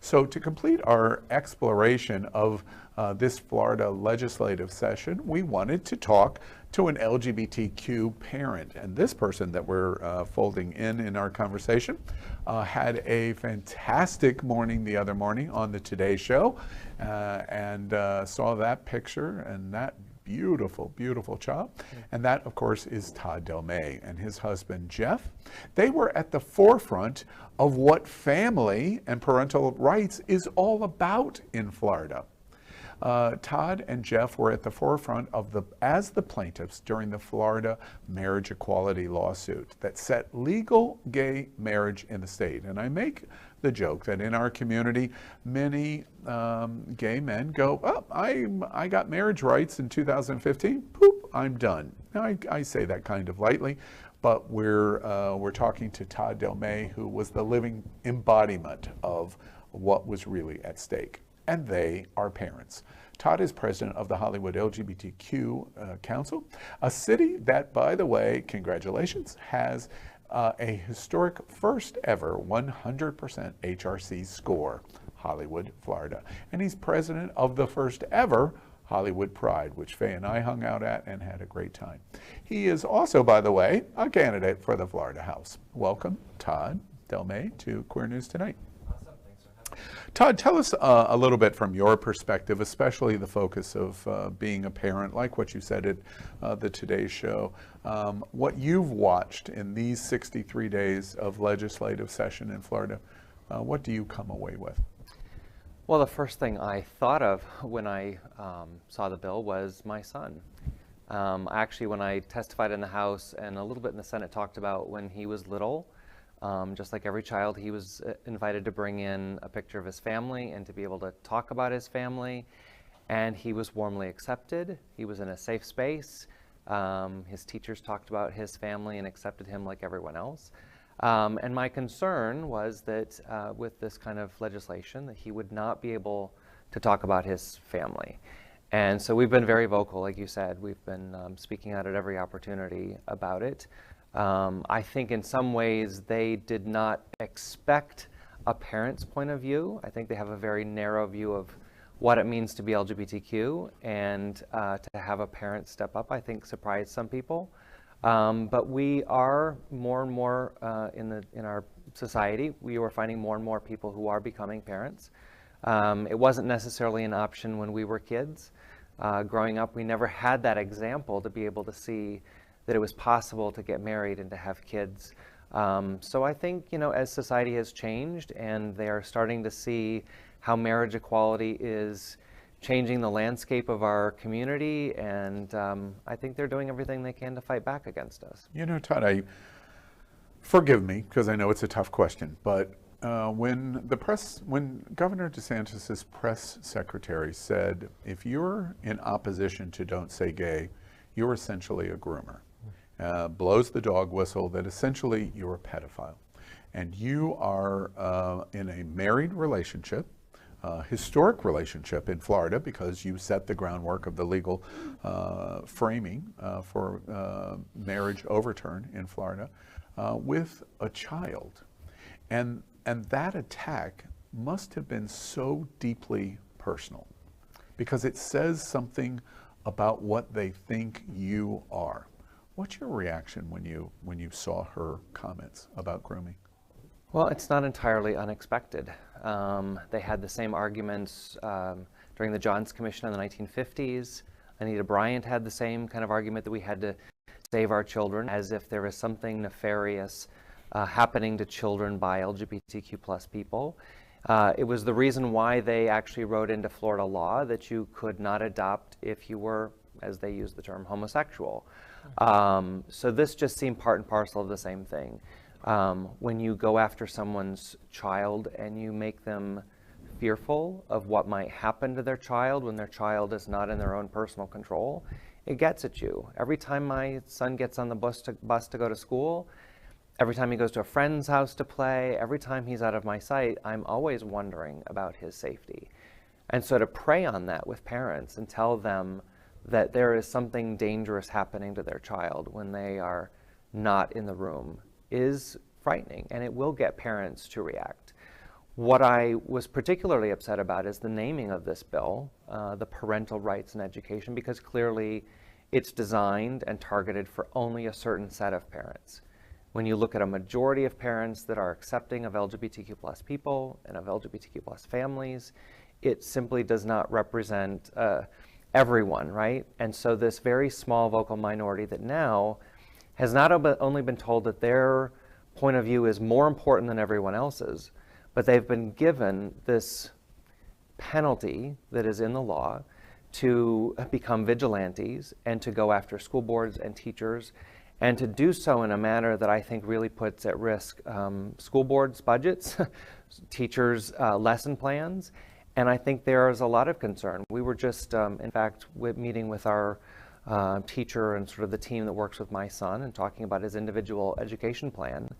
So to complete our exploration of this Florida legislative session, we wanted to talk to an LGBTQ parent. And this person that we're folding in our conversation had a fantastic morning the other morning on the Today Show and saw that picture and that beautiful, beautiful child. And that, of course, is Todd Delmay and his husband, Jeff. They were at the forefront of what family and parental rights is all about in Florida. Todd and Jeff were at the forefront of as the plaintiffs during the Florida marriage equality lawsuit that set legal gay marriage in the state. And I make the joke that in our community, many gay men go, oh, I got marriage rights in 2015, poop, I'm done. Now, I say that kind of lightly, but we're talking to Todd Delmay, who was the living embodiment of what was really at stake. And they are parents. Todd is president of the Hollywood LGBTQ Council, a city that, by the way, congratulations, has a historic first ever 100% HRC score, Hollywood, Florida. And he's president of the first ever Hollywood Pride, which Faye and I hung out at and had a great time. He is also, by the way, a candidate for the Florida House. Welcome, Todd Delmay, to Queer News Tonight. Todd, tell us a little bit from your perspective, especially the focus of being a parent, like what you said at the Today Show, what you've watched in these 63 days of legislative session in Florida. What do you come away with? Well, the first thing I thought of when I saw the bill was my son. Actually, when I testified in the House and a little bit in the Senate, talked about when he was little. Just like every child, he was invited to bring in a picture of his family and to be able to talk about his family. And he was warmly accepted. He was in a safe space. His teachers talked about his family and accepted him like everyone else. And my concern was that with this kind of legislation, that he would not be able to talk about his family. And so we've been very vocal, like you said. We've been speaking out at every opportunity about it. I think in some ways they did not expect a parent's point of view. I think they have a very narrow view of what it means to be LGBTQ, and to have a parent step up, I think, surprised some people. But we are more and more in our society, we are finding more and more people who are becoming parents. It wasn't necessarily an option when we were kids. Growing up, we never had that example to be able to see that it was possible to get married and to have kids. So I think, as society has changed and they are starting to see how marriage equality is changing the landscape of our community, and I think they're doing everything they can to fight back against us. Todd, forgive me, because I know it's a tough question, but when Governor DeSantis's press secretary said, if you're in opposition to Don't Say Gay, you're essentially a groomer. Blows the dog whistle that essentially you're a pedophile. And you are in a married relationship, historic relationship in Florida, because you set the groundwork of the legal framing for marriage overturn in Florida, with a child. And that attack must have been so deeply personal, because it says something about what they think you are. What's your reaction when you saw her comments about grooming? Well, it's not entirely unexpected. They had the same arguments during the Johns Commission in the 1950s. Anita Bryant had the same kind of argument that we had to save our children, as if there was something nefarious happening to children by LGBTQ plus people. It was the reason why they actually wrote into Florida law that you could not adopt if you were, as they use the term, homosexual. So this just seemed part and parcel of the same thing. When you go after someone's child and you make them fearful of what might happen to their child when their child is not in their own personal control, it gets at you. Every time my son gets on the bus to go to school, every time he goes to a friend's house to play, every time he's out of my sight, I'm always wondering about his safety. And so to prey on that with parents and tell them that there is something dangerous happening to their child when they are not in the room is frightening, and it will get parents to react. What I was particularly upset about is the naming of this bill, the Parental Rights in Education, because clearly it's designed and targeted for only a certain set of parents. When you look at a majority of parents that are accepting of LGBTQ plus people and of LGBTQ plus families, it simply does not represent everyone, right? And so this very small vocal minority that now has not only been told that their point of view is more important than everyone else's, but they've been given this penalty that is in the law to become vigilantes and to go after school boards and teachers, and to do so in a manner that I think really puts at risk school boards' budgets, teachers' lesson plans, and I think there is a lot of concern. We were just, in fact, meeting with our teacher and sort of the team that works with my son and talking about his individual education plan,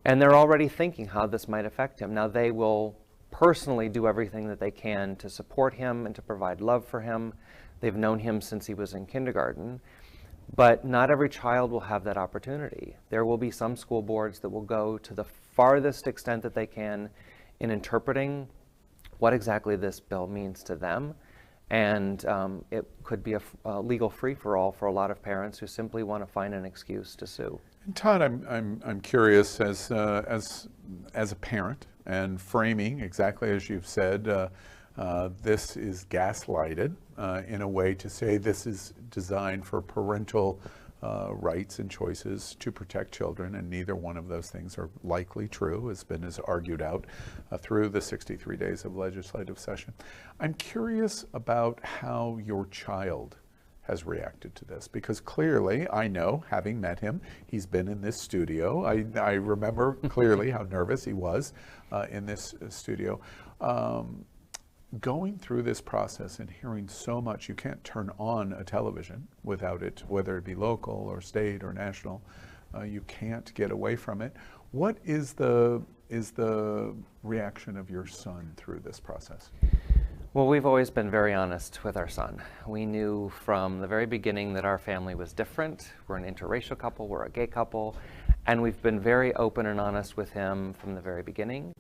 and they're already thinking how this might affect him. Now, they will personally do everything that they can to support him and to provide love for him. They've known him since he was in kindergarten. But not every child will have that opportunity. There will be some school boards that will go to the farthest extent that they can in interpreting what exactly this bill means to them. And it could be a legal free-for-all for a lot of parents who simply want to find an excuse to sue. And Todd, I'm curious as a parent and framing exactly as you've said, this is gaslighted in a way to say this is designed for parental rights and choices to protect children, and neither one of those things are likely true, as argued out through the 63 days of legislative session. I'm curious about how your child has reacted to this, because clearly I know, having met him, he's been in this studio. I remember clearly how nervous he was in this studio. Going through this process and hearing so much, you can't turn on a television without it, whether it be local or state or national. You can't get away from it. What is the reaction of your son through this process? Well, we've always been very honest with our son. We knew from the very beginning that our family was different. We're an interracial couple, we're a gay couple, and we've been very open and honest with him from the very beginning.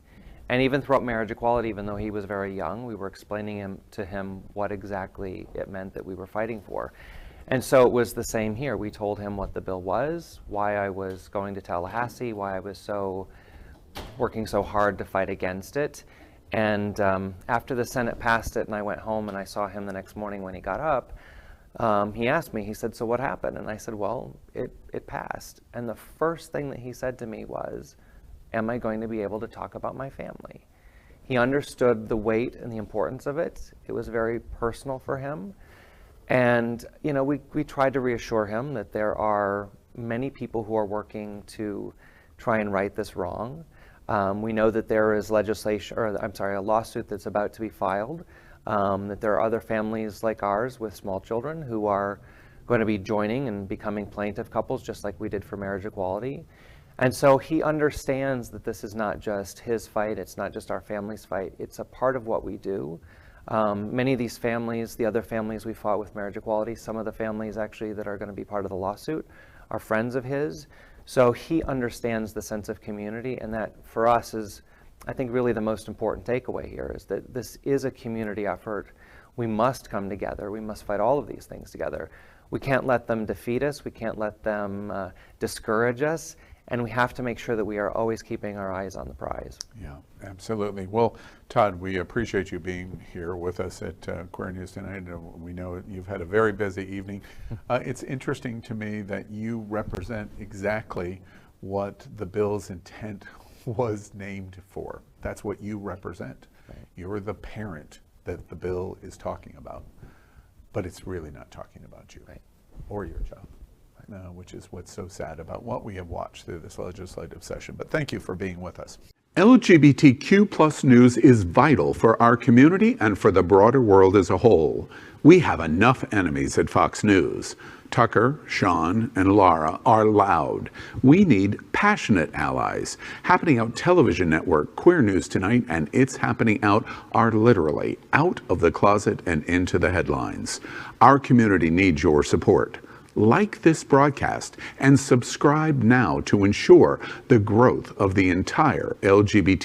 And even throughout marriage equality, even though he was very young, we were explaining to him what exactly it meant that we were fighting for. And so it was the same here. We told him what the bill was, why I was going to Tallahassee, why I was working so hard to fight against it. And after the Senate passed it and I went home and I saw him the next morning when he got up, he asked me, he said, "So what happened?" And I said, "Well, it passed." And the first thing that he said to me was, "Am I going to be able to talk about my family?" He understood the weight and the importance of it. It was very personal for him. And, you know, we tried to reassure him that there are many people who are working to try and right this wrong. We know that there is a lawsuit that's about to be filed, that there are other families like ours with small children who are going to be joining and becoming plaintiff couples, just like we did for marriage equality. And so he understands that this is not just his fight, it's not just our family's fight, it's a part of what we do. Many of these families, the other families we fought with marriage equality, some of the families actually that are going to be part of the lawsuit are friends of his. So he understands the sense of community, and that for us is, I think, really the most important takeaway here, is that this is a community effort. We must come together, we must fight all of these things together. We can't let them defeat us, we can't let them discourage us, and we have to make sure that we are always keeping our eyes on the prize. Yeah, absolutely. Well, Todd, we appreciate you being here with us at Queer News tonight. We know you've had a very busy evening. It's interesting to me that you represent exactly what the bill's intent was named for. That's what you represent. Right. You're the parent that the bill is talking about, but it's really not talking about you, right, or your child. Which is what's so sad about what we have watched through this legislative session. But thank you for being with us. LGBTQ plus news is vital for our community and for the broader world as a whole. We have enough enemies at Fox News. Tucker, Sean, and Laura are loud. We need passionate allies. Happening Out television network, Queer News Tonight, and It's Happening Out are literally out of the closet and into the headlines. Our community needs your support. Like this broadcast and subscribe now to ensure the growth of the entire LGBTQ